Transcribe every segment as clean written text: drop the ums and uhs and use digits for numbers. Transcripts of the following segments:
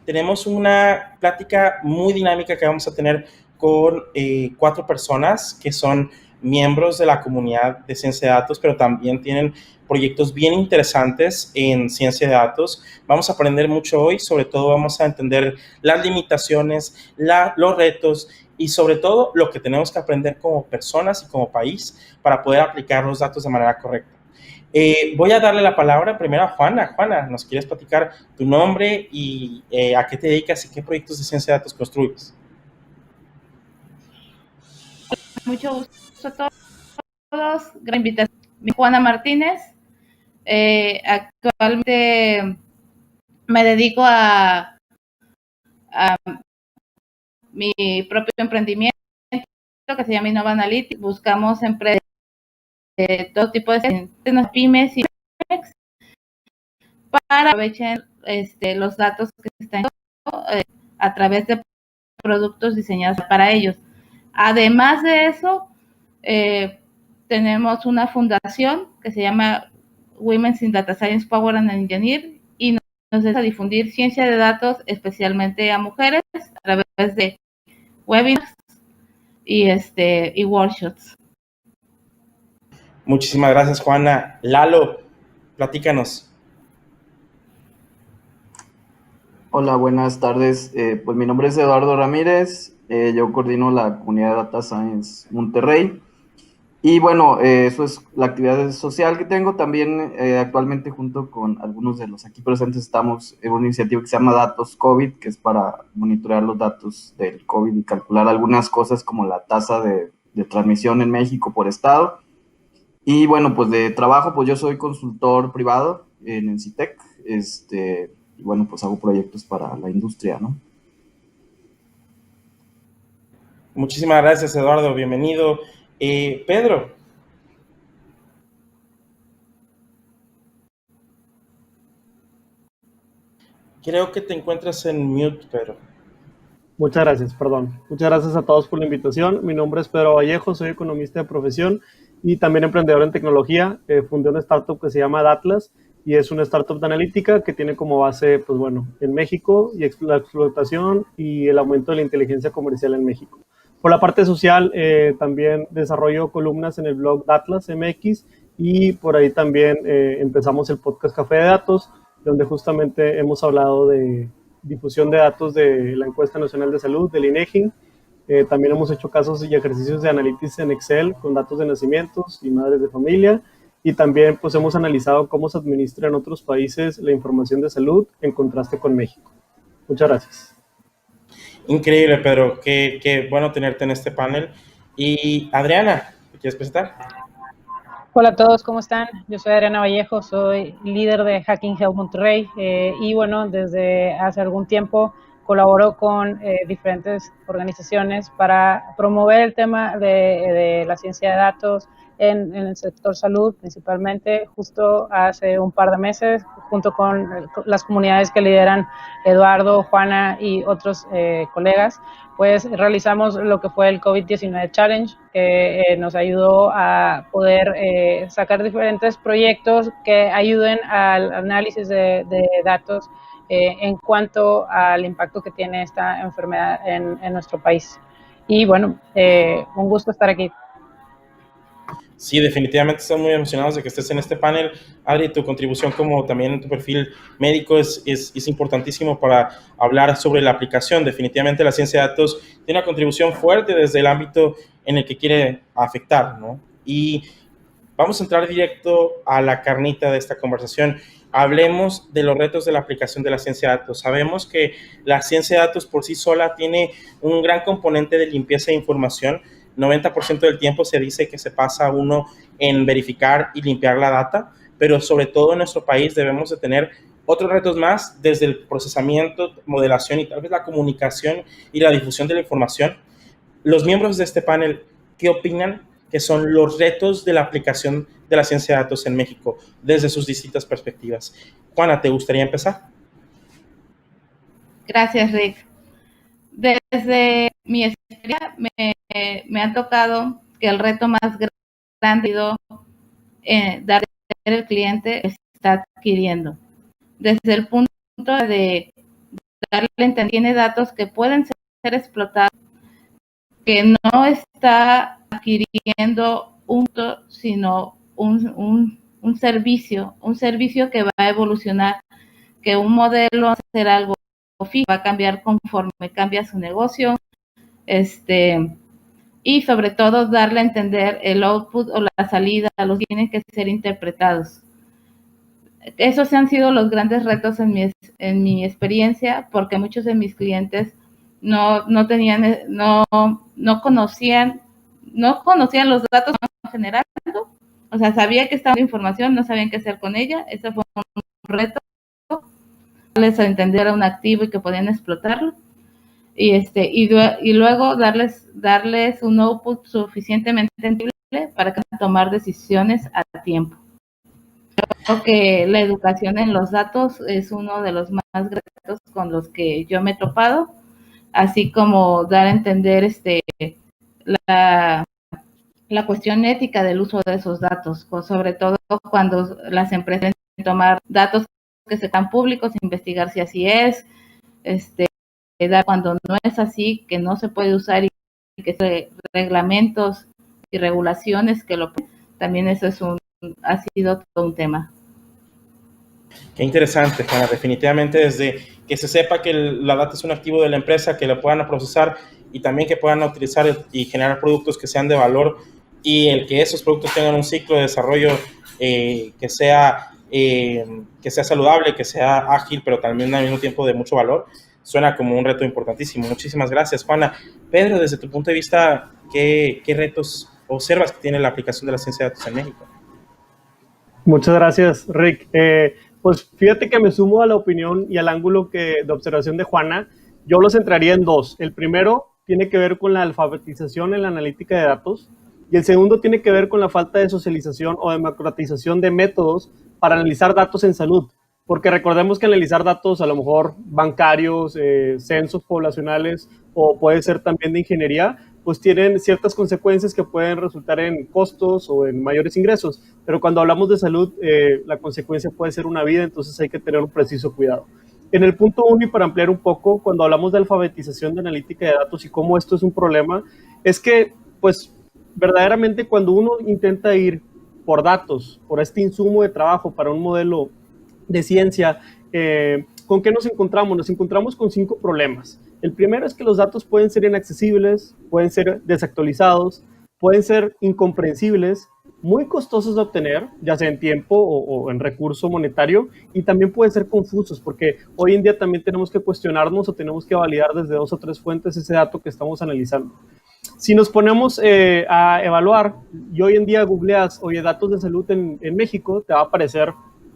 Tenemos una plática muy dinámica que vamos a tener con 4 personas que son miembros de la comunidad de ciencia de datos, pero también tienen proyectos bien interesantes en ciencia de datos. Vamos a aprender mucho hoy, sobre todo vamos a entender las limitaciones, los retos y sobre todo lo que tenemos que aprender como personas y como país para poder aplicar los datos de manera correcta. Voy a darle la palabra primero a Juana. Juana, ¿nos quieres platicar tu nombre y a qué te dedicas y qué proyectos de ciencia de datos construyes? Mucho gusto a todos. Gran invitación. Mi Juana Martínez. Actualmente me dedico a mi propio emprendimiento que se llama Innova Analytics. Buscamos empresas de todo tipo de pymes y para aprovechen los datos que están a través de productos diseñados para ellos. Además de eso, tenemos una fundación que se llama Women in Data Science Power and Engineer y nos dedica a difundir ciencia de datos especialmente a mujeres a través de webinars y workshops. Muchísimas gracias, Juana. Lalo, platícanos. Hola, buenas tardes. Pues mi nombre es Eduardo Ramírez. Yo coordino la comunidad de Data Science Monterrey. Y bueno, eso es la actividad social que tengo. También actualmente junto con algunos de los aquí presentes estamos en una iniciativa que se llama Datos COVID, que es para monitorear los datos del COVID y calcular algunas cosas como la tasa de transmisión en México por estado. Y bueno, pues de trabajo, pues yo soy consultor privado en Encitec. Y bueno, pues hago proyectos para la industria, ¿no? Muchísimas gracias, Eduardo. Bienvenido. Pedro. Creo que te encuentras en mute, Pedro. Muchas gracias, perdón. Muchas gracias a todos por la invitación. Mi nombre es Pedro Vallejo, soy economista de profesión y también emprendedor en tecnología. Fundé una startup que se llama Datlas y es una startup de analítica que tiene como base, pues bueno, en México y la explotación y el aumento de la inteligencia comercial en México. Por la parte social, también desarrollo columnas en el blog Datlas MX y por ahí también empezamos el podcast Café de Datos, donde justamente hemos hablado de difusión de datos de la Encuesta Nacional de Salud, del INEGI. También hemos hecho casos y ejercicios de análisis en Excel con datos de nacimientos y madres de familia. Y también pues hemos analizado cómo se administra en otros países la información de salud en contraste con México. Muchas gracias. Increíble, Pedro. Qué bueno tenerte en este panel. Y Adriana, ¿te quieres presentar? Hola a todos, ¿cómo están? Yo soy Adriana Vallejo, soy líder de Hacking Health Monterrey y bueno, desde hace algún tiempo colaboro con diferentes organizaciones para promover el tema de la ciencia de datos en el sector salud principalmente. Justo hace un par de meses, junto con las comunidades que lideran Eduardo, Juana y otros colegas, pues realizamos lo que fue el COVID-19 Challenge, que nos ayudó a poder sacar diferentes proyectos que ayuden al análisis de datos en cuanto al impacto que tiene esta enfermedad en nuestro país. Y bueno, un gusto estar aquí. Sí, definitivamente estamos muy emocionados de que estés en este panel. Adri, tu contribución como también en tu perfil médico es importantísimo para hablar sobre la aplicación. Definitivamente la ciencia de datos tiene una contribución fuerte desde el ámbito en el que quiere afectar, ¿no? Y vamos a entrar directo a la carnita de esta conversación. Hablemos de los retos de la aplicación de la ciencia de datos. Sabemos que la ciencia de datos por sí sola tiene un gran componente de limpieza de información. 90% del tiempo se dice que se pasa uno en verificar y limpiar la data, pero sobre todo en nuestro país debemos de tener otros retos más desde el procesamiento, modelación y tal vez la comunicación y la difusión de la información. Los miembros de este panel, ¿qué opinan que son los retos de la aplicación de la ciencia de datos en México desde sus distintas perspectivas? Juana, ¿te gustaría empezar? Gracias, Rick. Desde mi experiencia me ha tocado que el reto más grande ha sido dar el cliente está adquiriendo. Desde el punto de darle a entender que tiene datos que pueden ser explotados, que no está adquiriendo sino un servicio que va a evolucionar, que un modelo va a ser algo fijo, va a cambiar conforme cambia su negocio, y sobre todo darle a entender el output o la salida, los tienen que ser interpretados. Esos han sido los grandes retos en mi experiencia, porque muchos de mis clientes no conocían los datos en general, o sea, sabía que estaba información, no sabían qué hacer con ella. Ese fue un reto, darles a entender era un activo y que podían explotarlo, y luego darles un output suficientemente entendible para que puedan tomar decisiones a tiempo. Creo que la educación en los datos es uno de los más retos con los que yo me he topado, así como dar a entender la cuestión ética del uso de esos datos, sobre todo cuando las empresas deben tomar datos que sean públicos, investigar si así es, cuando no es así, que no se puede usar, y que reglamentos y regulaciones que también eso ha sido todo un tema. Qué interesante, Juana. Definitivamente, desde que se sepa que la data es un activo de la empresa, que la puedan procesar y también que puedan utilizar y generar productos que sean de valor, y el que esos productos tengan un ciclo de desarrollo que sea saludable, que sea ágil, pero también al mismo tiempo de mucho valor, suena como un reto importantísimo. Muchísimas gracias, Juana. Pedro, desde tu punto de vista, ¿qué retos observas que tiene la aplicación de la ciencia de datos en México? Muchas gracias, Rick. Pues fíjate que me sumo a la opinión y al ángulo de observación de Juana. Yo los centraría en dos. El primero tiene que ver con la alfabetización en la analítica de datos, y el segundo tiene que ver con la falta de socialización o democratización de métodos para analizar datos en salud. Porque recordemos que analizar datos a lo mejor bancarios, censos poblacionales, o puede ser también de ingeniería, pues tienen ciertas consecuencias que pueden resultar en costos o en mayores ingresos. Pero cuando hablamos de salud, la consecuencia puede ser una vida, entonces hay que tener un preciso cuidado. En el punto 1, y para ampliar un poco, cuando hablamos de alfabetización de analítica de datos y cómo esto es un problema, es que, pues, verdaderamente cuando uno intenta ir por datos, por este insumo de trabajo para un modelo de ciencia, ¿con qué nos encontramos? Nos encontramos con 5 problemas. El primero es que los datos pueden ser inaccesibles, pueden ser desactualizados, pueden ser incomprensibles, muy costosos de obtener, ya sea en tiempo o en recurso monetario, y también pueden ser confusos, porque hoy en día también tenemos que cuestionarnos o tenemos que validar desde 2 o 3 fuentes ese dato que estamos analizando. Si nos ponemos a evaluar, y hoy en día googleas, oye, datos de salud en México, te va a aparecer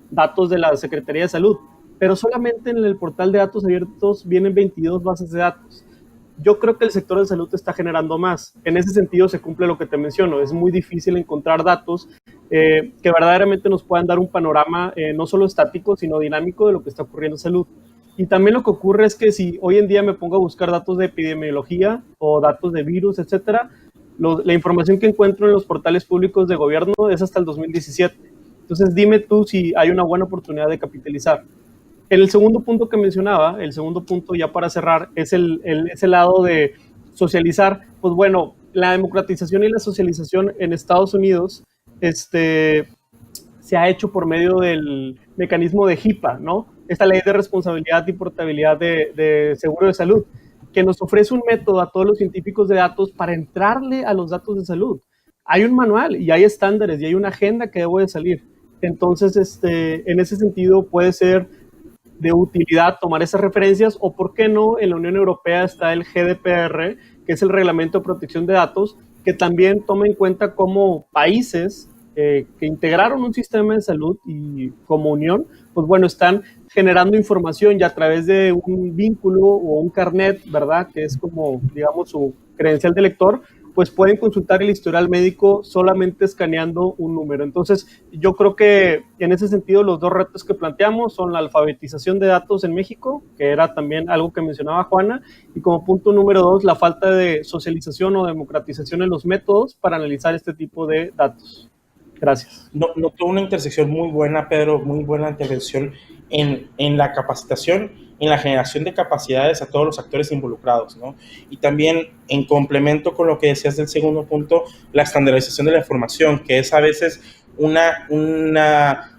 datos de la Secretaría de Salud, pero solamente en el portal de datos abiertos vienen 22 bases de datos. Yo creo que el sector de salud está generando más. En ese sentido se cumple lo que te menciono. Es muy difícil encontrar datos que verdaderamente nos puedan dar un panorama no solo estático, sino dinámico de lo que está ocurriendo en salud. Y también lo que ocurre es que si hoy en día me pongo a buscar datos de epidemiología o datos de virus, etcétera, la información que encuentro en los portales públicos de gobierno es hasta el 2017. Entonces dime tú si hay una buena oportunidad de capitalizar. En el segundo punto que mencionaba, el segundo punto ya para cerrar, es ese lado de socializar. Pues bueno, la democratización y la socialización en Estados Unidos se ha hecho por medio del mecanismo de HIPAA, ¿no? Esta ley de responsabilidad y portabilidad de seguro de salud, que nos ofrece un método a todos los científicos de datos para entrarle a los datos de salud. Hay un manual y hay estándares y hay una agenda que debe de salir. Entonces, en ese sentido puede ser de utilidad tomar esas referencias, o por qué no, en la Unión Europea está el GDPR, que es el Reglamento de Protección de Datos, que también toma en cuenta cómo países que integraron un sistema de salud y como unión, pues bueno, están generando información, y a través de un vínculo o un carnet, ¿verdad?, que es como, digamos, su credencial de lector, pues pueden consultar el historial médico solamente escaneando un número. Entonces, yo creo que en ese sentido los dos retos que planteamos son la alfabetización de datos en México, que era también algo que mencionaba Juana, y como punto número 2, la falta de socialización o democratización en los métodos para analizar este tipo de datos. Gracias. Notó una intersección muy buena, Pedro, muy buena intervención en la capacitación, en la generación de capacidades a todos los actores involucrados, ¿no? Y también en complemento con lo que decías del segundo punto, la estandarización de la información, que es a veces una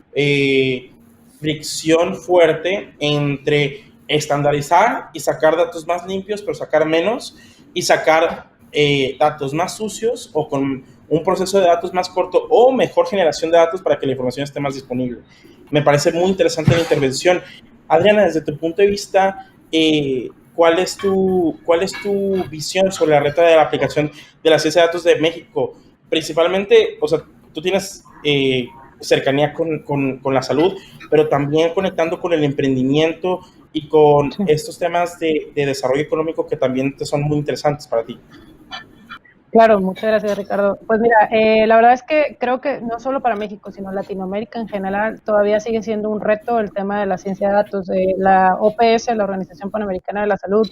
fricción fuerte entre estandarizar y sacar datos más limpios, pero sacar menos, y sacar datos más sucios o con un proceso de datos más corto o mejor generación de datos para que la información esté más disponible. Me parece muy interesante la intervención. Adriana, desde tu punto de vista, ¿cuál es tu visión sobre la reta de la aplicación de la ciencia de datos de México? Principalmente, o sea, tú tienes cercanía con la salud, pero también conectando con el emprendimiento y con estos temas de desarrollo económico que también te son muy interesantes para ti. Claro, muchas gracias, Ricardo. Pues mira, la verdad es que creo que no solo para México, sino Latinoamérica en general, todavía sigue siendo un reto el tema de la ciencia de datos. La OPS, la Organización Panamericana de la Salud,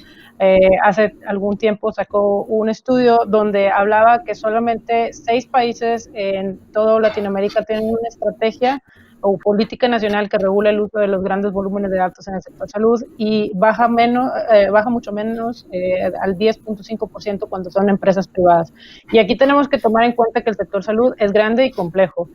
hace algún tiempo sacó un estudio donde hablaba que solamente 6 países en toda Latinoamérica tienen una estrategia o política nacional que regula el uso de los grandes volúmenes de datos en el sector salud y baja mucho menos al 10.5% cuando son empresas privadas. Y aquí tenemos que tomar en cuenta que el sector salud es grande y complejo.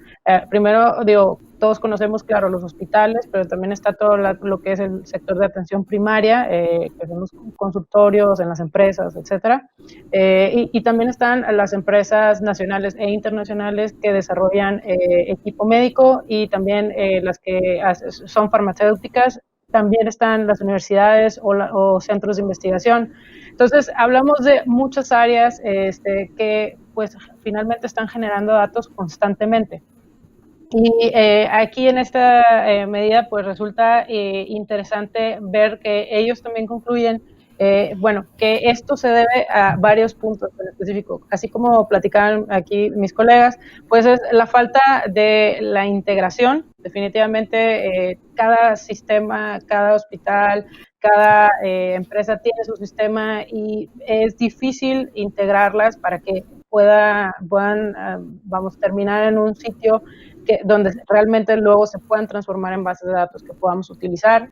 Primero, digo, todos conocemos, claro, los hospitales, pero también está todo lo que es el sector de atención primaria, que son los consultorios en las empresas, etcétera. Y también están las empresas nacionales e internacionales que desarrollan equipo médico y también las que son farmacéuticas. También están las universidades o centros de investigación. Entonces, hablamos de muchas áreas que pues finalmente están generando datos constantemente. Y aquí en esta medida pues resulta interesante ver que ellos también concluyen que esto se debe a varios puntos en específico. Así como platicaban aquí mis colegas, pues es la falta de la integración. Definitivamente cada sistema, cada hospital, cada empresa tiene su sistema y es difícil integrarlas para que puedan terminar en un sitio donde realmente luego se puedan transformar en bases de datos que podamos utilizar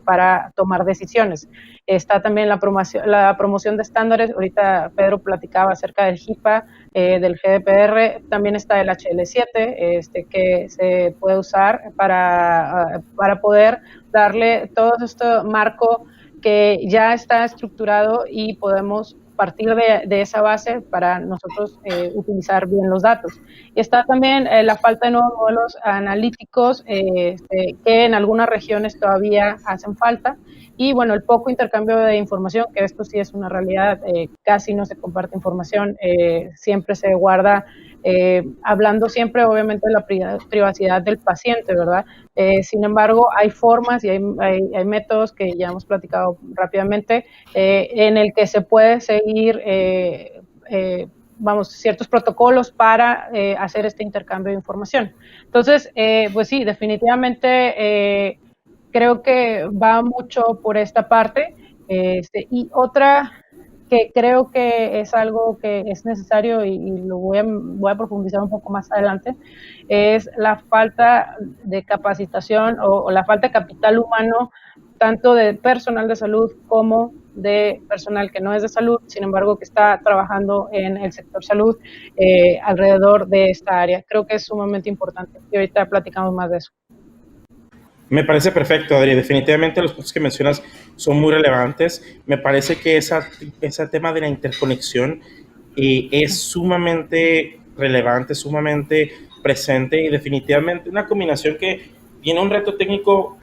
para tomar decisiones. Está también la promoción de estándares. Ahorita Pedro platicaba acerca del HIPAA, del GDPR. También está el HL7, que se puede usar para poder darle todo este marco que ya está estructurado y podemos partir de esa base para nosotros utilizar bien los datos. Está también la falta de nuevos modelos analíticos que en algunas regiones todavía hacen falta. Y bueno, el poco intercambio de información, que esto sí es una realidad, casi no se comparte información, siempre se guarda, hablando siempre obviamente de la privacidad del paciente, ¿verdad? Sin embargo, hay formas y hay métodos que ya hemos platicado rápidamente en el que se puede seguir ciertos protocolos para hacer este intercambio de información. Entonces, pues sí, definitivamente creo que va mucho por esta parte. Y otra que creo que es algo que es necesario y lo voy a profundizar un poco más adelante, es la falta de capacitación o la falta de capital humano, tanto de personal de salud como de personal que no es de salud, sin embargo que está trabajando en el sector salud alrededor de esta área. Creo que es sumamente importante y ahorita platicamos más de eso. Me parece perfecto, Adri. Definitivamente los puntos que mencionas son muy relevantes. Me parece que ese tema de la interconexión es sumamente relevante, sumamente presente y definitivamente una combinación que tiene un reto técnico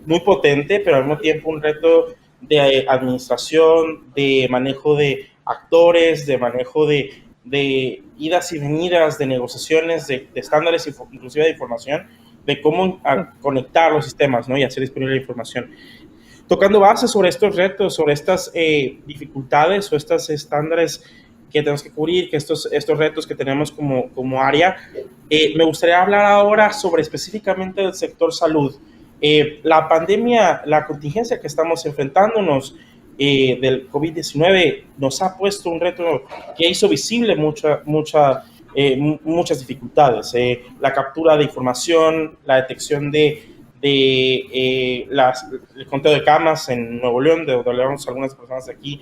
muy potente, pero al mismo tiempo un reto de administración, de manejo de actores, de manejo de idas y venidas, de negociaciones, de estándares, inclusive de información, de cómo conectar los sistemas, ¿no? Y hacer disponible la información. Tocando bases sobre estos retos, sobre estas dificultades o estos estándares que tenemos que cubrir, que estos retos que tenemos como área, me gustaría hablar ahora sobre específicamente el sector salud. La pandemia, la contingencia que estamos enfrentándonos del COVID-19 nos ha puesto un reto que hizo visible muchas dificultades. La captura de información, la detección de de el conteo de camas en Nuevo León, de donde hablamos algunas personas de aquí,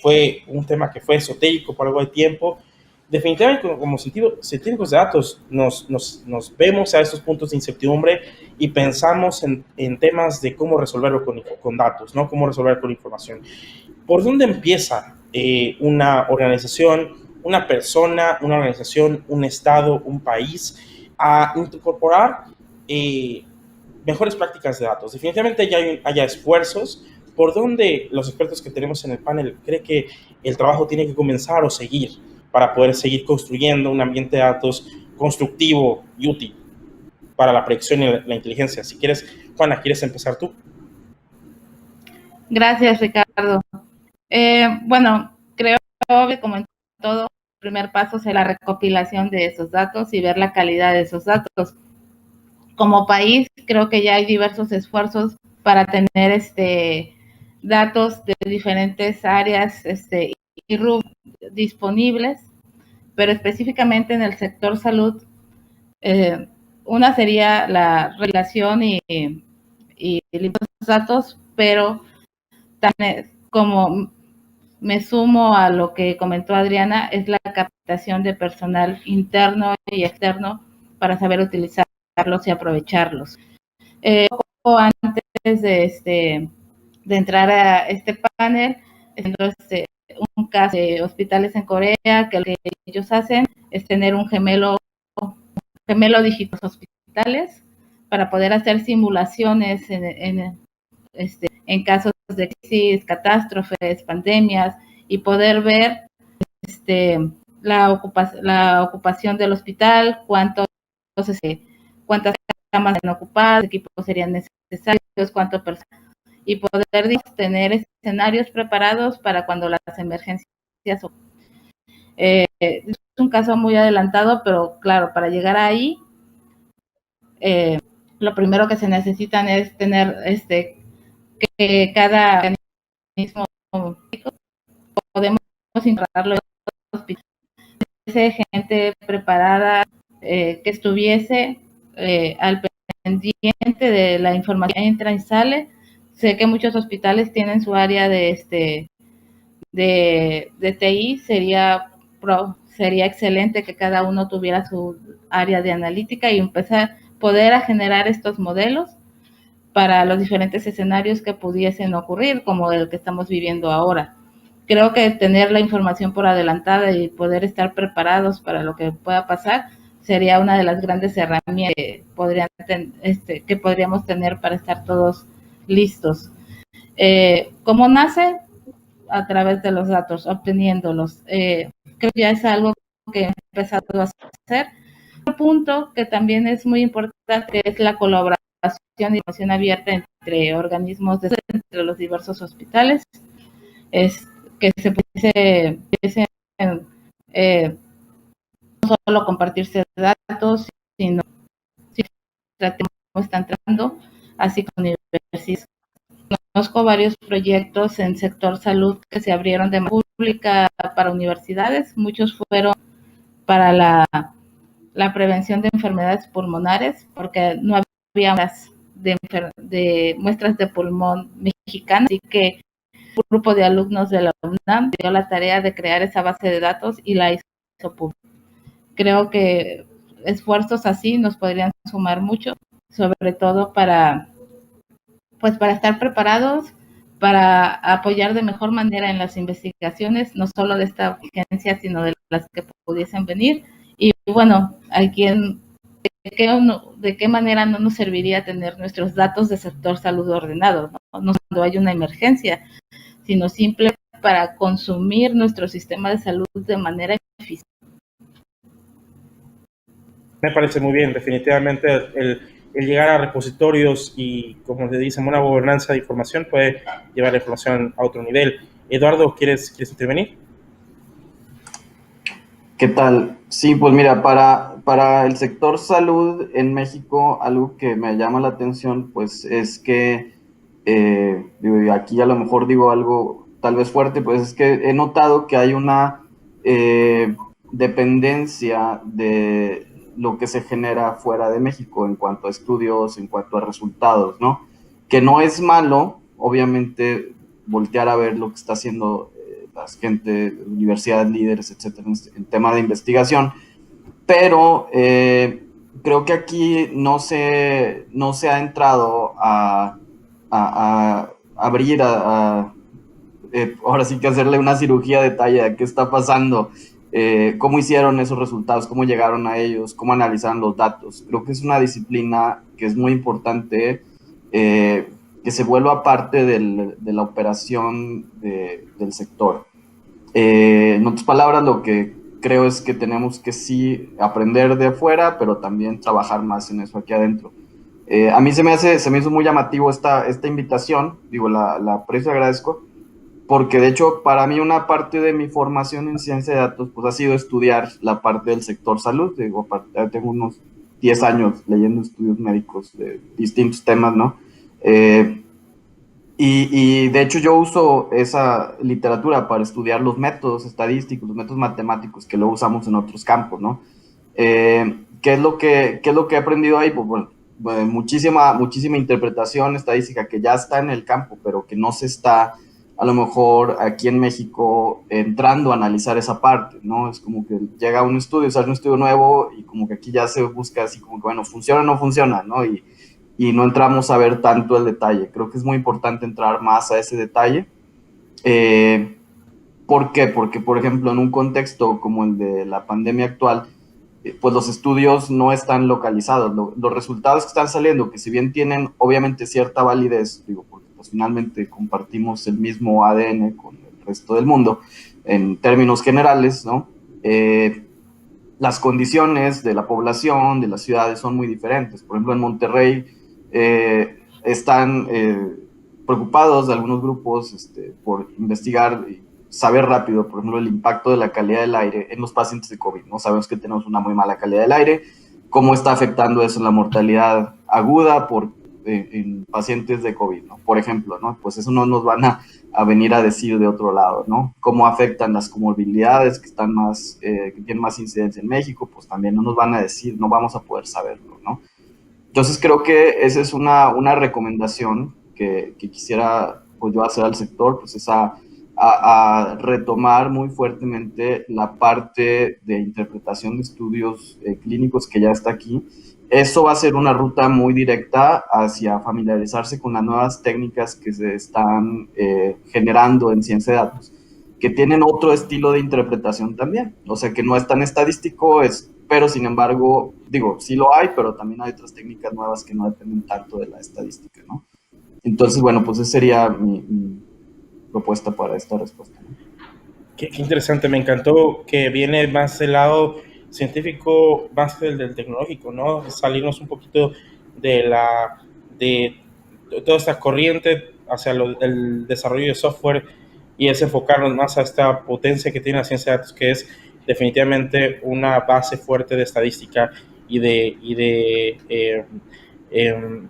fue un tema que fue esotérico por algo de tiempo. Definitivamente, como científicos de datos, nos vemos a estos puntos de incertidumbre y pensamos en temas de cómo resolverlo con datos, ¿no? Cómo resolverlo con información. ¿Por dónde empieza una organización, una persona, una organización, un estado, un país a incorporar mejores prácticas de datos? Definitivamente ya haya esfuerzos. ¿Por dónde los expertos que tenemos en el panel creen que el trabajo tiene que comenzar o seguir para poder seguir construyendo un ambiente de datos constructivo y útil para la predicción y la inteligencia? Si quieres, Juana, ¿quieres empezar tú? Gracias, Ricardo. Bueno, creo que como en todo, el primer paso es la recopilación de esos datos y ver la calidad de esos datos. Como país, creo que ya hay diversos esfuerzos para tener datos de diferentes áreas y rubros disponibles, pero específicamente en el sector salud, una sería la relación y los datos, pero también, como me sumo a lo que comentó Adriana, es la capacitación de personal interno y externo para saber utilizarlos y aprovecharlos. Poco antes de entrar a este panel, un caso de hospitales en Corea, que lo que ellos hacen es tener un gemelo digital en hospitales para poder hacer simulaciones en casos de crisis, catástrofes, pandemias, y poder ver la ocupación del hospital, cuántas camas serían ocupadas, equipos serían necesarios, cuánto personal, y poder tener escenarios preparados para cuando las emergencias ocurran. Es un caso muy adelantado, pero claro, para llegar ahí, lo primero que se necesitan es tener que cada organismo podemos integrarlo en los hospitales, gente preparada, que estuviese al pendiente de la información que entra y sale. Sé que muchos hospitales tienen su área de TI, sería excelente que cada uno tuviera su área de analítica y empezar a poder generar estos modelos para los diferentes escenarios que pudiesen ocurrir, como el que estamos viviendo ahora. Creo que tener la información por adelantada y poder estar preparados para lo que pueda pasar sería una de las grandes herramientas que podríamos tener para estar todos listos. ¿Cómo nace? A través de los datos, obteniéndolos. Creo que ya es algo que he empezado a hacer. Otro punto que también es muy importante es la colaboración y información abierta entre organismos, entre los diversos hospitales, es que se pudiese no solo compartirse datos, sino si cómo están tratando, así como universidades. Conozco varios proyectos en sector salud que se abrieron de manera pública para universidades. Muchos fueron para la prevención de enfermedades pulmonares, porque no había muestras de pulmón mexicanas, así que un grupo de alumnos de la UNAM dio la tarea de crear esa base de datos y la hizo pública. Creo que esfuerzos así nos podrían sumar mucho, sobre todo para estar preparados, para apoyar de mejor manera en las investigaciones, no solo de esta urgencia, sino de las que pudiesen venir. Y bueno, ¿de qué manera no nos serviría tener nuestros datos de sector salud ordenados? No cuando hay una emergencia, sino simple para consumir nuestro sistema de salud de manera eficiente. Me parece muy bien, definitivamente el llegar a repositorios y, como le dicen, una gobernanza de información puede llevar la información a otro nivel. Eduardo, ¿quieres intervenir? ¿Qué tal? Sí, pues mira, para el sector salud en México, algo que me llama la atención, pues es que, aquí a lo mejor digo algo tal vez fuerte, pues es que he notado que hay una dependencia lo que se genera fuera de México en cuanto a estudios, en cuanto a resultados, ¿no? Que no es malo, obviamente, voltear a ver lo que está haciendo la gente, universidades líderes, etcétera, en tema de investigación, pero creo que aquí no se ha entrado a abrir, ahora sí que hacerle una cirugía de detalle a qué está pasando, cómo hicieron esos resultados, cómo llegaron a ellos, cómo analizaron los datos. Creo que es una disciplina que es muy importante, que se vuelva parte de la operación del sector. En otras palabras, lo que creo es que tenemos que sí aprender de afuera, pero también trabajar más en eso aquí adentro. A mí se me hizo muy llamativo esta invitación, digo, la aprecio y agradezco, porque de hecho para mí una parte de mi formación en ciencia de datos pues ha sido estudiar la parte del sector salud. Digo, tengo unos 10 años leyendo estudios médicos de distintos temas, ¿no? Y de hecho yo uso esa literatura para estudiar los métodos estadísticos, los métodos matemáticos que luego usamos en otros campos, ¿no? ¿Qué es lo que he aprendido ahí? Pues bueno, muchísima interpretación estadística que ya está en el campo, pero que no se está, a lo mejor, aquí en México entrando a analizar esa parte, ¿no? Es como que llega un estudio, sale un estudio nuevo y como que aquí ya se busca así como que, bueno, funciona o no funciona, ¿no? Y no entramos a ver tanto el detalle. Creo que es muy importante entrar más a ese detalle. ¿Por qué? Porque, por ejemplo, en un contexto como el de la pandemia actual, pues los estudios no están localizados. Los resultados que están saliendo, que si bien tienen obviamente cierta validez, digo, porque pues finalmente compartimos el mismo ADN con el resto del mundo, en términos generales, ¿no? Las condiciones de la población, de las ciudades son muy diferentes. Por ejemplo, en Monterrey están preocupados de algunos grupos por investigar y saber rápido, por ejemplo, el impacto de la calidad del aire en los pacientes de COVID, ¿no? Sabemos que tenemos una muy mala calidad del aire, cómo está afectando eso en la mortalidad aguda en pacientes de COVID, ¿no? Por ejemplo, ¿no? Pues eso no nos van a venir a decir de otro lado, ¿no? Cómo afectan las comorbilidades que están que tienen más incidencia en México, pues también no nos van a decir, no vamos a poder saberlo, ¿no? Entonces creo que esa es una recomendación que quisiera pues yo hacer al sector, pues es a retomar muy fuertemente la parte de interpretación de estudios clínicos que ya está aquí. Eso va a ser una ruta muy directa hacia familiarizarse con las nuevas técnicas que se están generando en ciencia de datos, que tienen otro estilo de interpretación también. O sea, que no es tan estadístico, pero sin embargo, digo, sí lo hay, pero también hay otras técnicas nuevas que no dependen tanto de la estadística, ¿no? Entonces, bueno, pues esa sería mi propuesta para esta respuesta, ¿no? Qué interesante, me encantó que viene más del lado científico más que del tecnológico, ¿no? Salirnos un poquito de toda esta corriente hacia el desarrollo de software y es enfocarnos más a esta potencia que tiene la ciencia de datos, que es definitivamente una base fuerte de estadística y de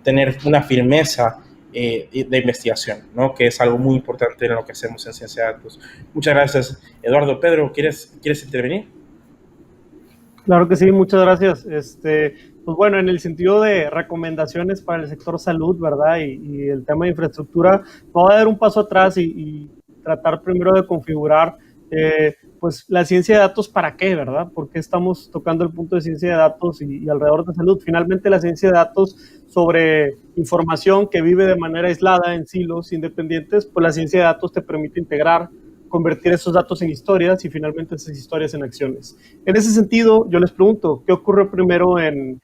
tener una firmeza de investigación, ¿no? Que es algo muy importante en lo que hacemos en ciencia de datos. Muchas gracias, Eduardo. Pedro, ¿quieres intervenir? Claro que sí, muchas gracias. Pues bueno, en el sentido de recomendaciones para el sector salud, ¿verdad? Y el tema de infraestructura, voy a dar un paso atrás y tratar primero de configurar pues la ciencia de datos para qué, ¿verdad? ¿Por qué estamos tocando el punto de ciencia de datos y alrededor de salud? Finalmente la ciencia de datos sobre información que vive de manera aislada en silos independientes, pues la ciencia de datos te permite integrar, convertir esos datos en historias y finalmente esas historias en acciones. En ese sentido, yo les pregunto, ¿qué ocurre primero en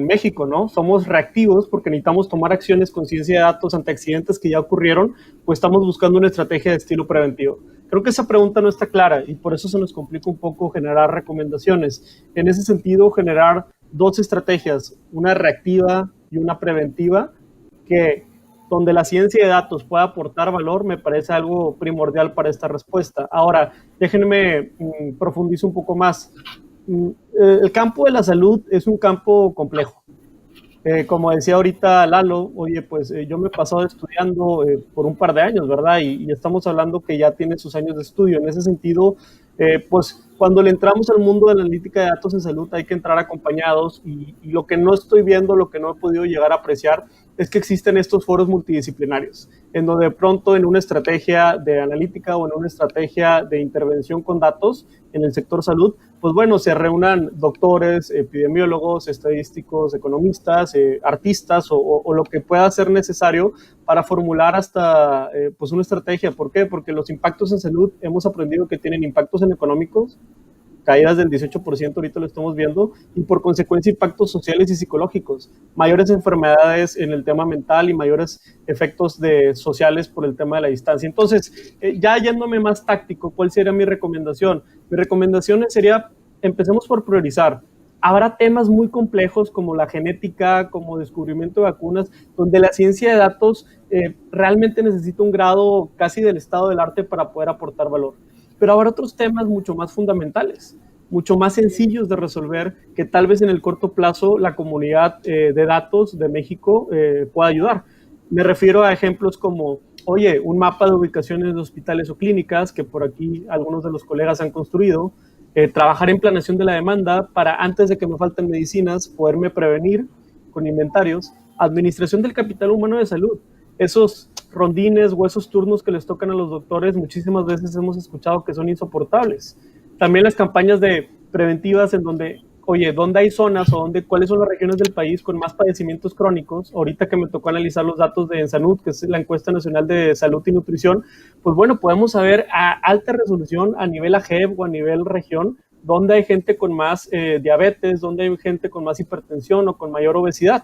México, ¿no? Somos reactivos porque necesitamos tomar acciones con ciencia de datos ante accidentes que ya ocurrieron, pues estamos buscando una estrategia de estilo preventivo. Creo que esa pregunta no está clara y por eso se nos complica un poco generar recomendaciones. En ese sentido, generar dos estrategias, una reactiva y una preventiva, que donde la ciencia de datos pueda aportar valor, me parece algo primordial para esta respuesta. Ahora, déjenme profundizar un poco más. El campo de la salud es un campo complejo. Como decía ahorita Lalo, oye, pues yo me he pasado estudiando por un par de años, ¿verdad? Y estamos hablando que ya tiene sus años de estudio. En ese sentido, pues cuando le entramos al mundo de la analítica de datos en salud hay que entrar acompañados y lo que no estoy viendo, lo que no he podido llegar a apreciar es que existen estos foros multidisciplinarios, en donde de pronto en una estrategia de analítica o en una estrategia de intervención con datos en el sector salud, pues bueno, se reúnan doctores, epidemiólogos, estadísticos, economistas, artistas o lo que pueda ser necesario para formular hasta pues una estrategia. ¿Por qué? Porque los impactos en salud hemos aprendido que tienen impactos en económicos, caídas del 18%, ahorita lo estamos viendo, y por consecuencia impactos sociales y psicológicos, mayores enfermedades en el tema mental y mayores efectos sociales por el tema de la distancia. Entonces, ya yéndome más táctico, ¿cuál sería mi recomendación? Mi recomendación sería, empecemos por priorizar. Habrá temas muy complejos como la genética, como descubrimiento de vacunas, donde la ciencia de datos realmente necesita un grado casi del estado del arte para poder aportar valor. Pero habrá otros temas mucho más fundamentales, mucho más sencillos de resolver, que tal vez en el corto plazo la comunidad de datos de México pueda ayudar. Me refiero a ejemplos como, oye, un mapa de ubicaciones de hospitales o clínicas, que por aquí algunos de los colegas han construido, trabajar en planeación de la demanda para antes de que me falten medicinas, poderme prevenir con inventarios, administración del capital humano de salud. Esos rondines o esos turnos que les tocan a los doctores, muchísimas veces hemos escuchado que son insoportables. También las campañas de preventivas en donde, oye, ¿dónde hay zonas o cuáles son las regiones del país con más padecimientos crónicos? Ahorita que me tocó analizar los datos de Ensanud, que es la encuesta nacional de salud y nutrición, pues bueno, podemos saber a alta resolución a nivel AGEP o a nivel región, dónde hay gente con más diabetes, dónde hay gente con más hipertensión o con mayor obesidad.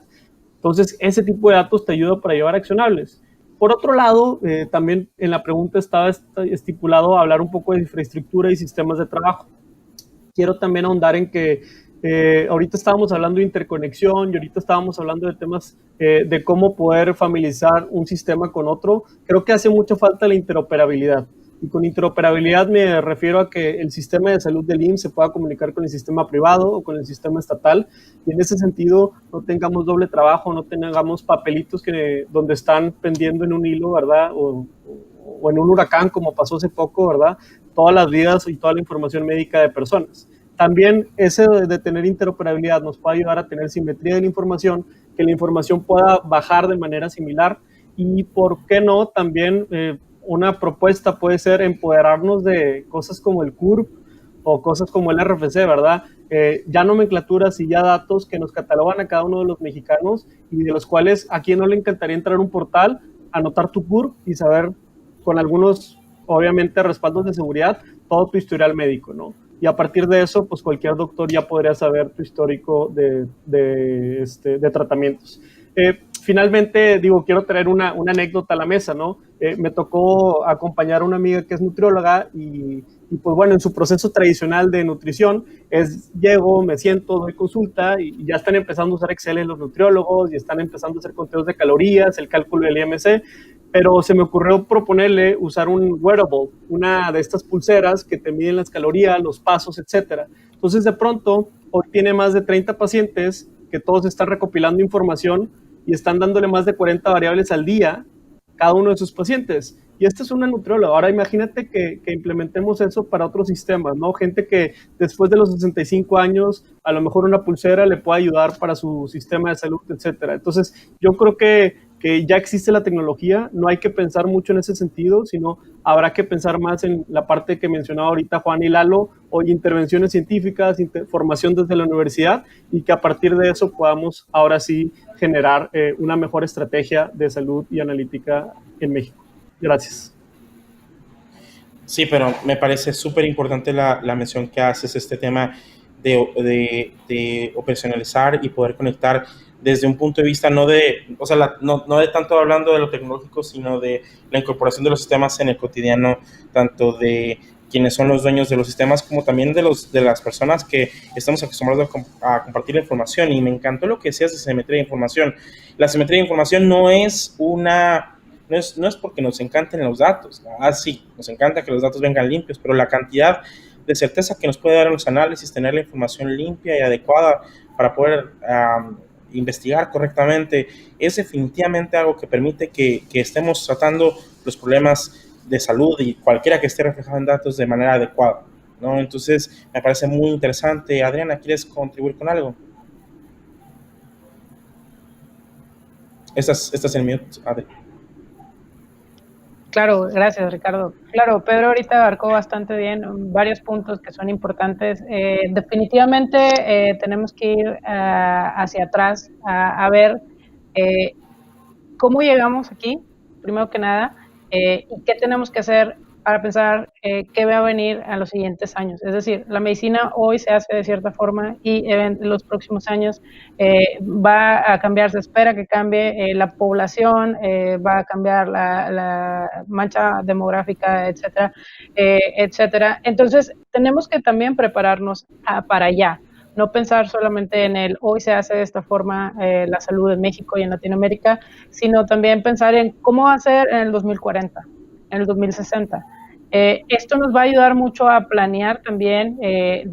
Entonces, ese tipo de datos te ayuda para llevar accionables. Por otro lado, también en la pregunta estaba estipulado hablar un poco de infraestructura y sistemas de trabajo. Quiero también ahondar en que ahorita estábamos hablando de interconexión y ahorita estábamos hablando de temas de cómo poder familiarizar un sistema con otro. Creo que hace mucha falta la interoperabilidad. Y con interoperabilidad me refiero a que el sistema de salud del IMSS se pueda comunicar con el sistema privado o con el sistema estatal, y en ese sentido no tengamos doble trabajo, no tengamos papelitos donde están pendiendo en un hilo, ¿verdad? O en un huracán, como pasó hace poco, ¿verdad? Todas las vidas y toda la información médica de personas. También ese de tener interoperabilidad nos puede ayudar a tener simetría de la información, que la información pueda bajar de manera similar, y por qué no también una propuesta puede ser empoderarnos de cosas como el CURP o cosas como el RFC, ¿verdad? Ya nomenclaturas y ya datos que nos catalogan a cada uno de los mexicanos y de los cuales a quien no le encantaría entrar a un portal, anotar tu CURP y saber con algunos, obviamente, respaldos de seguridad, todo tu historial médico, ¿no? Y a partir de eso, pues cualquier doctor ya podría saber tu histórico de tratamientos. Finalmente, digo, quiero traer una anécdota a la mesa, ¿no? Me tocó acompañar a una amiga que es nutrióloga y pues bueno, en su proceso tradicional de nutrición llego, me siento, doy consulta y ya están empezando a usar Excel los nutriólogos y están empezando a hacer conteos de calorías, el cálculo del IMC, pero se me ocurrió proponerle usar un wearable, una de estas pulseras que te miden las calorías, los pasos, etcétera. Entonces, de pronto, hoy tiene más de 30 pacientes que todos están recopilando información y están dándole más de 40 variables al día cada uno de sus pacientes. Y esta es una nutrióloga. Ahora imagínate que implementemos eso para otros sistemas, ¿no? Gente que después de los 65 años, a lo mejor una pulsera le puede ayudar para su sistema de salud, etcétera. Entonces, yo creo que ya existe la tecnología, no hay que pensar mucho en ese sentido, sino habrá que pensar más en la parte que mencionaba ahorita Juan y Lalo, hoy intervenciones científicas, formación desde la universidad, y que a partir de eso podamos ahora sí generar una mejor estrategia de salud y analítica en México. Gracias. Sí, pero me parece súper importante la mención que haces, este tema de operacionalizar y poder conectar desde un punto de vista no de tanto hablando de lo tecnológico, sino de la incorporación de los sistemas en el cotidiano, tanto de quienes son los dueños de los sistemas, como también de las personas que estamos acostumbrados a compartir la información. Y me encantó lo que decías de simetría de información. La simetría de información no es porque nos encanten los datos. Sí, nos encanta que los datos vengan limpios, pero la cantidad de certeza que nos puede dar los análisis, tener la información limpia y adecuada para poder investigar correctamente, es definitivamente algo que permite que estemos tratando los problemas de salud y cualquiera que esté reflejado en datos de manera adecuada. ¿no? Entonces, me parece muy interesante. Adriana, ¿quieres contribuir con algo? Estás en mute, Adri. Claro, gracias Ricardo. Claro, Pedro ahorita abarcó bastante bien varios puntos que son importantes. Definitivamente tenemos que ir hacia atrás a ver cómo llegamos aquí, primero que nada, y qué tenemos que hacer para pensar qué va a venir a los siguientes años. Es decir, la medicina hoy se hace de cierta forma y en los próximos años va a cambiar, se espera que cambie la población, va a cambiar la mancha demográfica, etcétera, etcétera. Entonces, tenemos que también prepararnos para allá. No pensar solamente en el hoy se hace de esta forma la salud en México y en Latinoamérica, sino también pensar en cómo va a ser en el 2040, en el 2060. Esto nos va a ayudar mucho a planear también.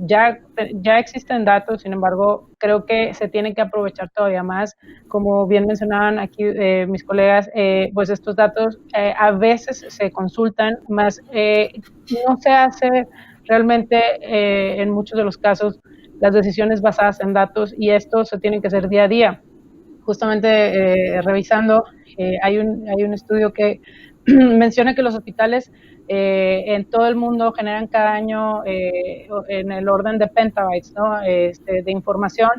Ya existen datos, sin embargo, creo que se tienen que aprovechar todavía más. Como bien mencionaban aquí mis colegas, pues estos datos a veces se consultan, más no se hace realmente en muchos de los casos las decisiones basadas en datos, y esto se tiene que hacer día a día. Justamente revisando, hay un estudio que menciona que los hospitales en todo el mundo generan cada año en el orden de petabytes, ¿no? De información.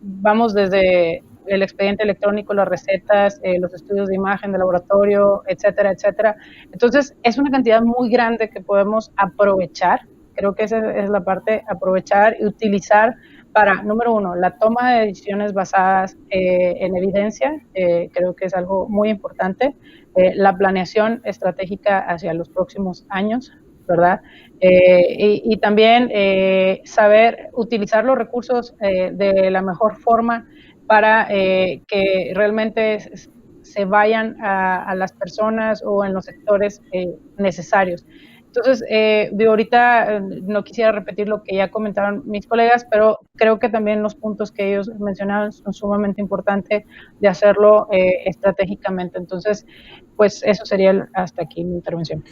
Vamos desde el expediente electrónico, las recetas, los estudios de imagen de laboratorio, etcétera, etcétera. Entonces, es una cantidad muy grande que podemos aprovechar. Creo que esa es la parte, aprovechar y utilizar para, número uno, la toma de decisiones basadas en evidencia. Creo que es algo muy importante. La planeación estratégica hacia los próximos años, ¿verdad? Y también saber utilizar los recursos de la mejor forma para que realmente se vayan a las personas o en los sectores necesarios. Entonces, ahorita no quisiera repetir lo que ya comentaron mis colegas, pero creo que también los puntos que ellos mencionaron son sumamente importantes de hacerlo estratégicamente. Entonces, pues eso sería hasta aquí mi intervención.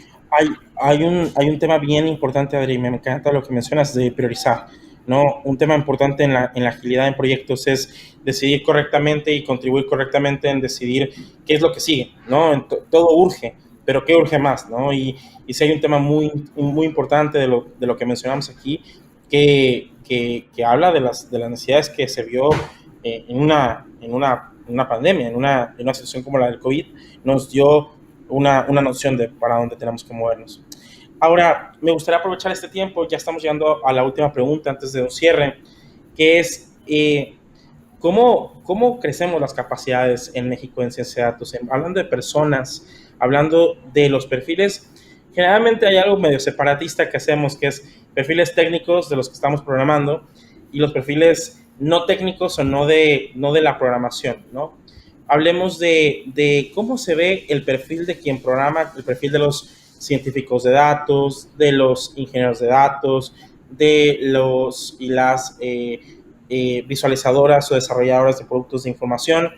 Hay un tema bien importante, Adri, me encanta lo que mencionas de priorizar, ¿no? Un tema importante en la agilidad en proyectos es decidir correctamente y contribuir correctamente en decidir qué es lo que sigue, ¿no? Todo urge, pero ¿qué urge más, no? Y si hay un tema muy, muy importante de lo que mencionamos aquí, que habla de las necesidades que se vio en una pandemia, en una situación como la del COVID, nos dio una noción de para dónde tenemos que movernos. Ahora, me gustaría aprovechar este tiempo, ya estamos llegando a la última pregunta antes de un cierre, que es, ¿cómo crecemos las capacidades en México en ciencia de datos? Hablando de personas, hablando de los perfiles, generalmente hay algo medio separatista que hacemos, que es perfiles técnicos de los que estamos programando y los perfiles no técnicos o no de la programación, ¿no? Hablemos de cómo se ve el perfil de quien programa, el perfil de los científicos de datos, de los ingenieros de datos, de los y las visualizadoras o desarrolladoras de productos de información,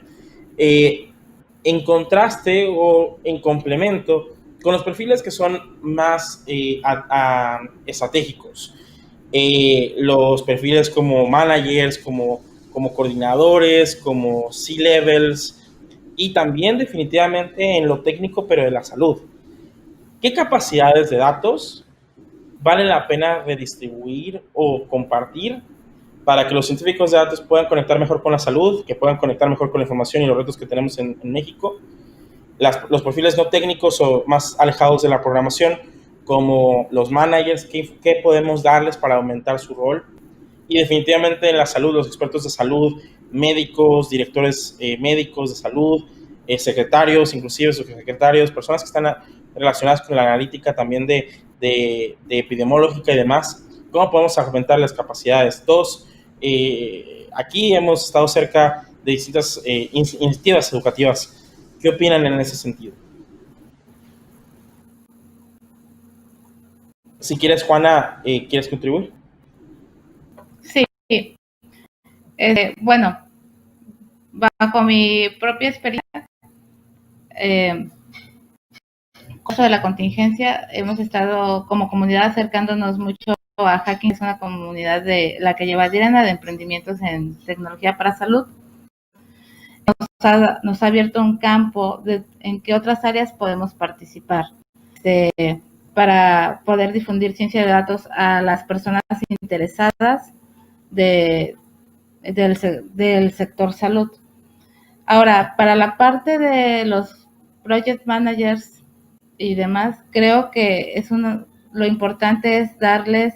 en contraste o en complemento con los perfiles que son más estratégicos. Los perfiles como managers, como coordinadores, como C-levels, y también definitivamente en lo técnico, pero de la salud. ¿Qué capacidades de datos vale la pena redistribuir o compartir para que los científicos de datos puedan conectar mejor con la salud, que puedan conectar mejor con la información y los retos que tenemos en México? Los perfiles no técnicos o más alejados de la programación, como los managers, ¿qué podemos darles para aumentar su rol? Y definitivamente en la salud, los expertos de salud, médicos, directores médicos de salud, secretarios, inclusive subsecretarios, personas que están relacionadas con la analítica también de epidemiológica y demás. ¿Cómo podemos aumentar las capacidades? Todos aquí hemos estado cerca de distintas iniciativas educativas. ¿Qué opinan en ese sentido? Si quieres, Juana, ¿quieres contribuir? Sí. Bueno, bajo mi propia experiencia, con de la contingencia, hemos estado como comunidad acercándonos mucho a Hacking, es una comunidad de la que lleva Adriana de emprendimientos en tecnología para salud. Nos ha abierto un campo en qué otras áreas podemos participar para poder difundir ciencia de datos a las personas interesadas del sector salud. Ahora, para la parte de los project managers y demás, creo que lo importante es darles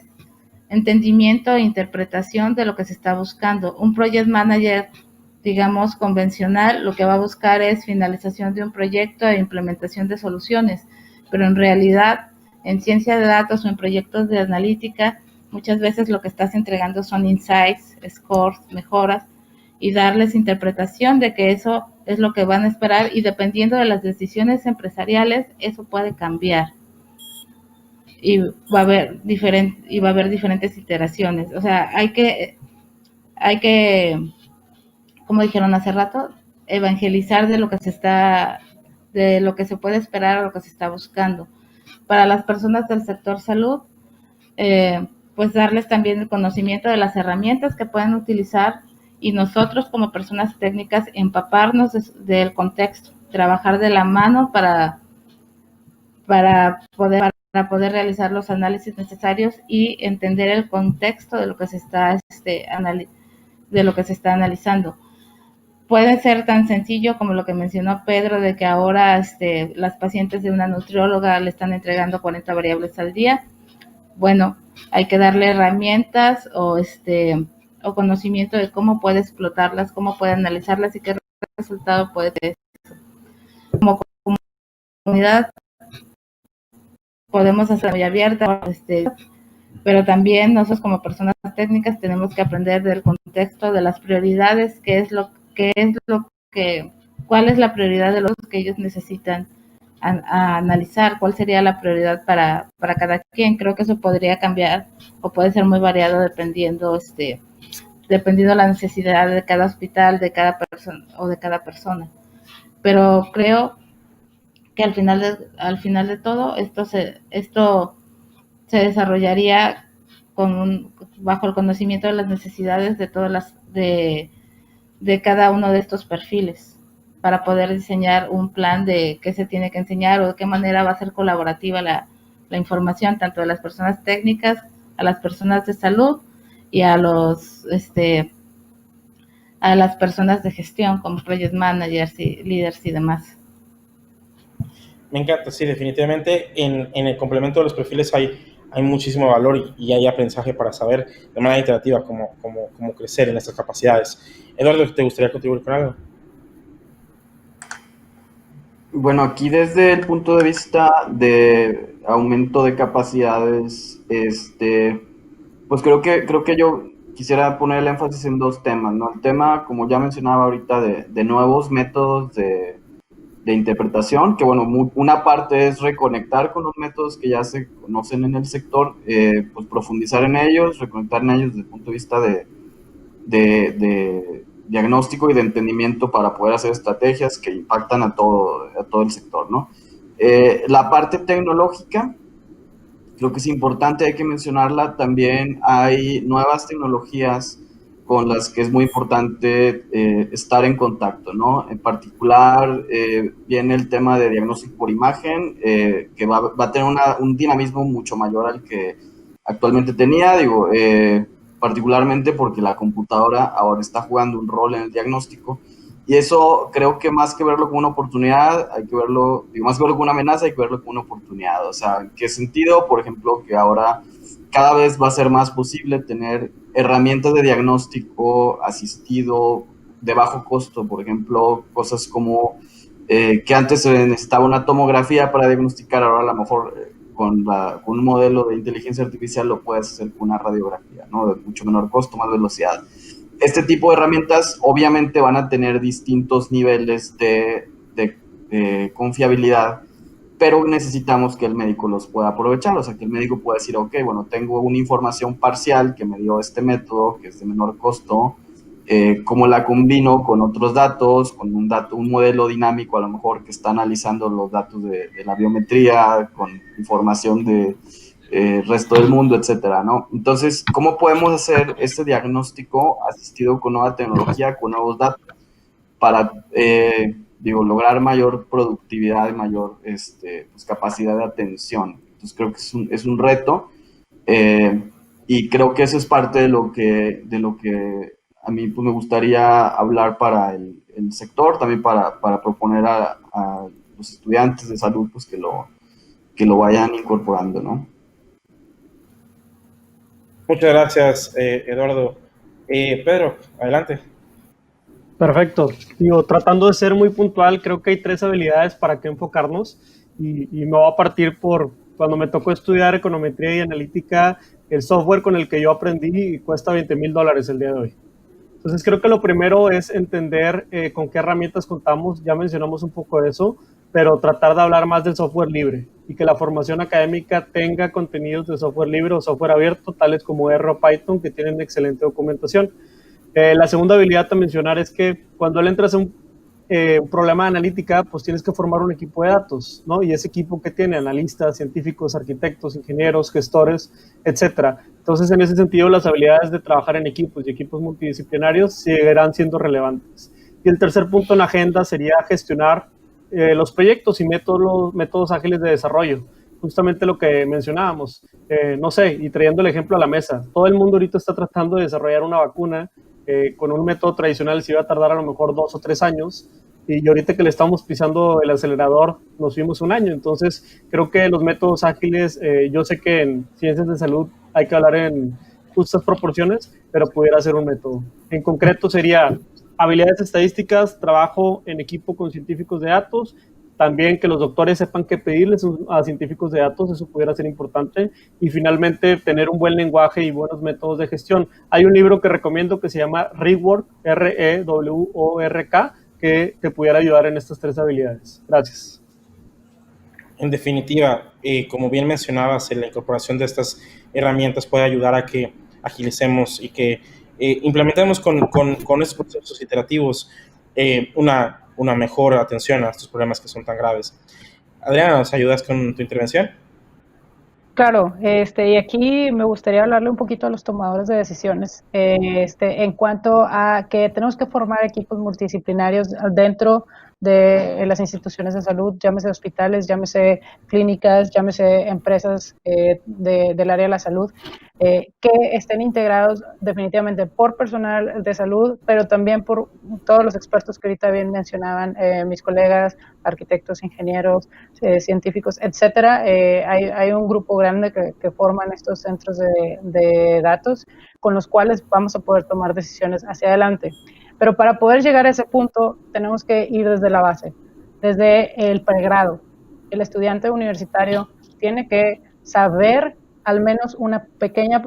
entendimiento e interpretación de lo que se está buscando. Un project manager, digamos, convencional, lo que va a buscar es finalización de un proyecto e implementación de soluciones, pero en realidad, en ciencia de datos o en proyectos de analítica, muchas veces lo que estás entregando son insights, scores, mejoras, y darles interpretación de que eso es lo que van a esperar, y dependiendo de las decisiones empresariales, eso puede cambiar. Y va a haber diferentes iteraciones. O sea, hay que, como dijeron hace rato, evangelizar de lo que se puede esperar o lo que se está buscando. Para las personas del sector salud, pues darles también el conocimiento de las herramientas que pueden utilizar, y nosotros como personas técnicas empaparnos del contexto, trabajar de la mano para poder realizar los análisis necesarios y entender el contexto de lo que se está analizando. Puede ser tan sencillo como lo que mencionó Pedro, de que ahora las pacientes de una nutrióloga le están entregando 40 variables al día. Bueno, hay que darle herramientas o conocimiento de cómo puede explotarlas, cómo puede analizarlas y qué resultado puede tener. Como comunidad podemos hacer muy abierta, pero también nosotros como personas técnicas tenemos que aprender del contexto, de las prioridades, cuál es la prioridad de los que ellos necesitan a analizar, cuál sería la prioridad para cada quien. Creo que eso podría cambiar o puede ser muy variado dependiendo de la necesidad de cada hospital, de cada persona. Pero creo que al final de todo esto se desarrollaría bajo el conocimiento de las necesidades de cada uno de estos perfiles, para poder diseñar un plan de qué se tiene que enseñar o de qué manera va a ser colaborativa la información, tanto de las personas técnicas, a las personas de salud y a las personas de gestión como project managers y líderes y demás. Me encanta, sí, definitivamente en el complemento de los perfiles hay muchísimo valor y hay aprendizaje para saber de manera iterativa cómo crecer en estas capacidades. Eduardo, ¿te gustaría contribuir con algo? Bueno, aquí desde el punto de vista de aumento de capacidades, pues creo que yo quisiera poner el énfasis en dos temas, ¿no? El tema, como ya mencionaba ahorita, de nuevos métodos de interpretación, que bueno, una parte es reconectar con los métodos que ya se conocen en el sector, pues profundizar en ellos, reconectar en ellos desde el punto de vista de diagnóstico y de entendimiento para poder hacer estrategias que impactan a todo el sector, ¿no? La parte tecnológica, creo que es importante, hay que mencionarla, también hay nuevas tecnologías con las que es muy importante estar en contacto, ¿no? En particular, viene el tema de diagnóstico por imagen, que va a tener un dinamismo mucho mayor al que actualmente tenía, particularmente porque la computadora ahora está jugando un rol en el diagnóstico, y eso creo que más que verlo como una oportunidad, hay que verlo, más que verlo como una amenaza, hay que verlo como una oportunidad. O sea, ¿en qué sentido? Por ejemplo, que ahora cada vez va a ser más posible tener herramientas de diagnóstico asistido de bajo costo, por ejemplo, cosas como que antes se necesitaba una tomografía para diagnosticar, ahora a lo mejor con un modelo de inteligencia artificial lo puedes hacer con una radiografía, ¿no? De mucho menor costo, más velocidad. Este tipo de herramientas obviamente van a tener distintos niveles de confiabilidad, pero necesitamos que el médico los pueda aprovechar, o sea, que el médico pueda decir, ok, bueno, tengo una información parcial que me dio este método, que es de menor costo, cómo la combino con otros datos, con un modelo dinámico a lo mejor que está analizando los datos de la biometría, con información resto del mundo, etcétera, ¿no? Entonces, ¿cómo podemos hacer este diagnóstico asistido con nueva tecnología, con nuevos datos, para, lograr mayor productividad y mayor pues, capacidad de atención? Entonces, creo que es un reto, y creo que eso es parte de lo que a mí pues, me gustaría hablar para el sector, también para proponer a los estudiantes de salud pues, que lo vayan incorporando, ¿no? Muchas gracias, Eduardo. Pedro, adelante. Perfecto. Digo, tratando de ser muy puntual, creo que hay 3 habilidades para que enfocarnos y me voy a partir por cuando me tocó estudiar econometría y analítica, el software con el que yo aprendí cuesta $20,000 el día de hoy. Entonces creo que lo primero es entender con qué herramientas contamos, ya mencionamos un poco de eso, pero tratar de hablar más del software libre y que la formación académica tenga contenidos de software libre o software abierto, tales como R o Python, que tienen excelente documentación. La segunda habilidad a mencionar es que cuando le entras a un problema de analítica, pues tienes que formar un equipo de datos, ¿no? Y ese equipo que tiene analistas, científicos, arquitectos, ingenieros, gestores, etcétera. Entonces, en ese sentido, las habilidades de trabajar en equipos y equipos multidisciplinarios seguirán siendo relevantes. Y el tercer punto en la agenda sería gestionar los proyectos y métodos ágiles de desarrollo. Justamente lo que mencionábamos, no sé, y trayendo el ejemplo a la mesa, todo el mundo ahorita está tratando de desarrollar una vacuna. Con un método tradicional se iba a tardar a lo mejor 2 o 3 años, y ahorita que le estamos pisando el acelerador nos fuimos 1 año. Entonces creo que los métodos ágiles, yo sé que en ciencias de salud hay que hablar en justas proporciones, pero pudiera ser un método. En concreto sería habilidades estadísticas, trabajo en equipo con científicos de datos, también que los doctores sepan qué pedirles a científicos de datos, eso pudiera ser importante, y finalmente tener un buen lenguaje y buenos métodos de gestión. Hay un libro que recomiendo que se llama Rework, REWORK, que te pudiera ayudar en estas 3 habilidades. Gracias. En definitiva, como bien mencionabas, la incorporación de estas herramientas puede ayudar a que agilicemos y que implementemos con estos procesos iterativos una mejor atención a estos problemas que son tan graves. Adriana, ¿nos ayudas con tu intervención? Claro, y aquí me gustaría hablarle un poquito a los tomadores de decisiones, en cuanto a que tenemos que formar equipos multidisciplinarios dentro de las instituciones de salud, llámese hospitales, llámese clínicas, llámese empresas del área de la salud, que estén integrados definitivamente por personal de salud, pero también por todos los expertos que ahorita bien mencionaban mis colegas, arquitectos, ingenieros, científicos, etcétera. Hay un grupo grande que forman estos centros de datos con los cuales vamos a poder tomar decisiones hacia adelante. Pero para poder llegar a ese punto tenemos que ir desde la base, desde el pregrado. El estudiante universitario tiene que saber al menos una pequeña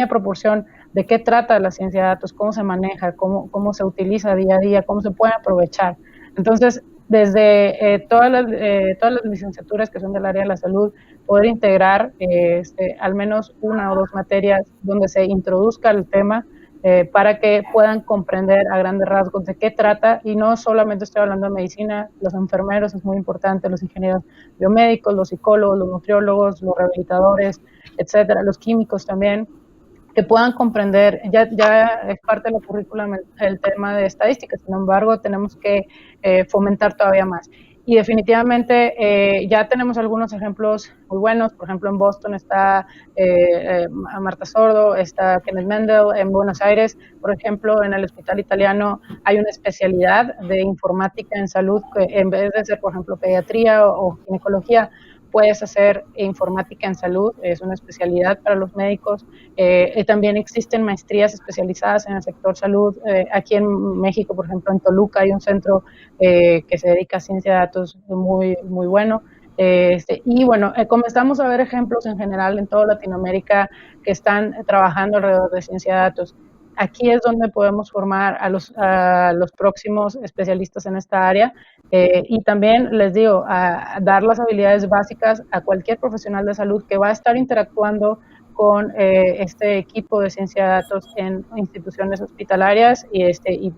proporción de qué trata la ciencia de datos, cómo se maneja, cómo se utiliza día a día, cómo se puede aprovechar. Entonces, desde todas las licenciaturas que son del área de la salud, poder integrar al menos 1 o 2 materias donde se introduzca el tema, para que puedan comprender a grandes rasgos de qué trata, y no solamente estoy hablando de medicina, los enfermeros es muy importante, los ingenieros biomédicos, los psicólogos, los nutriólogos, los rehabilitadores, etcétera, los químicos también, que puedan comprender, ya es parte de la currícula el tema de estadística, sin embargo tenemos que fomentar todavía más. Y definitivamente ya tenemos algunos ejemplos muy buenos. Por ejemplo, en Boston está Marta Sordo, está Kenneth Mendel. En Buenos Aires, por ejemplo, en el Hospital Italiano hay una especialidad de informática en salud que en vez de ser, por ejemplo, pediatría o ginecología, puedes hacer informática en salud, es una especialidad para los médicos. También existen maestrías especializadas en el sector salud. Aquí en México, por ejemplo, en Toluca hay un centro que se dedica a ciencia de datos muy, muy bueno. Y bueno, comenzamos a ver ejemplos en general en toda Latinoamérica que están trabajando alrededor de ciencia de datos. Aquí es donde podemos formar a los próximos especialistas en esta área, y también les digo, a dar las habilidades básicas a cualquier profesional de salud que va a estar interactuando con este equipo de ciencia de datos en instituciones hospitalarias y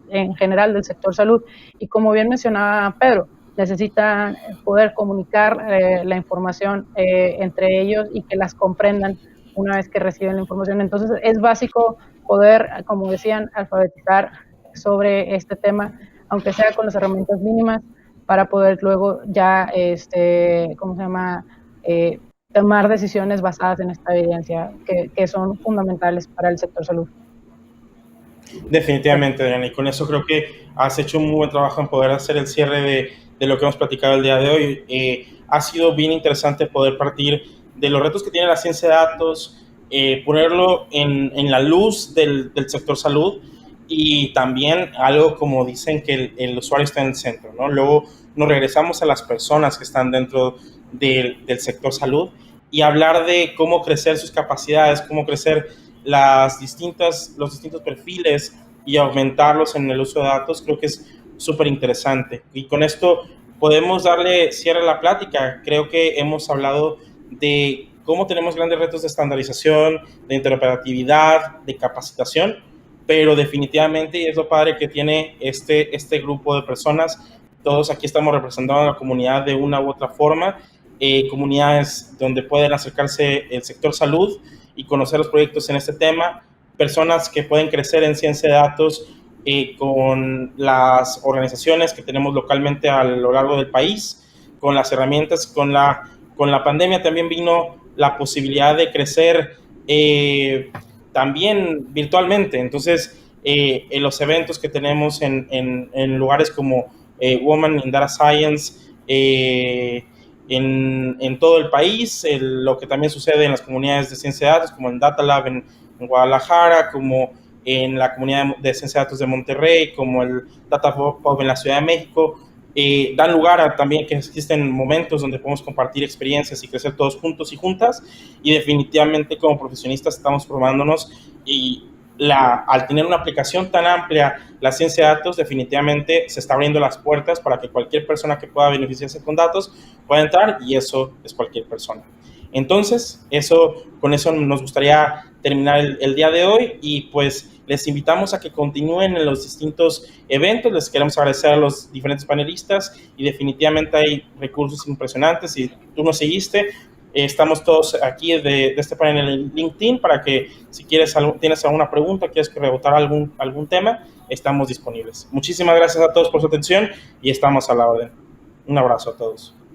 en general del sector salud. Y como bien mencionaba Pedro, necesitan poder comunicar la información entre ellos y que las comprendan una vez que reciben la información. Entonces es básico poder, como decían, alfabetizar sobre este tema, aunque sea con las herramientas mínimas, para poder luego ya, tomar decisiones basadas en esta evidencia que son fundamentales para el sector salud. Definitivamente, Adriana, y con eso creo que has hecho un muy buen trabajo en poder hacer el cierre de lo que hemos platicado el día de hoy. Ha sido bien interesante poder partir de los retos que tiene la ciencia de datos, ponerlo en la luz del sector salud, y también algo como dicen que el usuario está en el centro, ¿no? Luego nos regresamos a las personas que están dentro del sector salud y hablar de cómo crecer sus capacidades, cómo crecer los distintos perfiles y aumentarlos en el uso de datos. Creo que es súper interesante. Y con esto podemos darle cierre a la plática. Creo que hemos hablado de cómo tenemos grandes retos de estandarización, de interoperatividad, de capacitación, pero definitivamente, y es lo padre que tiene este grupo de personas, todos aquí estamos representando a la comunidad de una u otra forma, comunidades donde pueden acercarse el sector salud y conocer los proyectos en este tema, personas que pueden crecer en ciencia de datos con las organizaciones que tenemos localmente a lo largo del país, con las herramientas, con la pandemia también vino la posibilidad de crecer también virtualmente. Entonces, en los eventos que tenemos en lugares como Women in Data Science, en todo el país, lo que también sucede en las comunidades de ciencia de datos, como en Data Lab en Guadalajara, como en la comunidad de ciencia de datos de Monterrey, como el Data Pub en la Ciudad de México, dan lugar a también que existen momentos donde podemos compartir experiencias y crecer todos juntos y juntas, y definitivamente como profesionistas estamos formándonos, y al tener una aplicación tan amplia, la ciencia de datos definitivamente se está abriendo las puertas para que cualquier persona que pueda beneficiarse con datos pueda entrar, y eso es cualquier persona. Entonces, con eso nos gustaría terminar el día de hoy, y pues les invitamos a que continúen en los distintos eventos. Les queremos agradecer a los diferentes panelistas, y definitivamente hay recursos impresionantes. Si tú nos seguiste, estamos todos aquí de este panel en LinkedIn para que si tienes alguna pregunta, quieres rebotar algún tema, estamos disponibles. Muchísimas gracias a todos por su atención y estamos a la orden. Un abrazo a todos.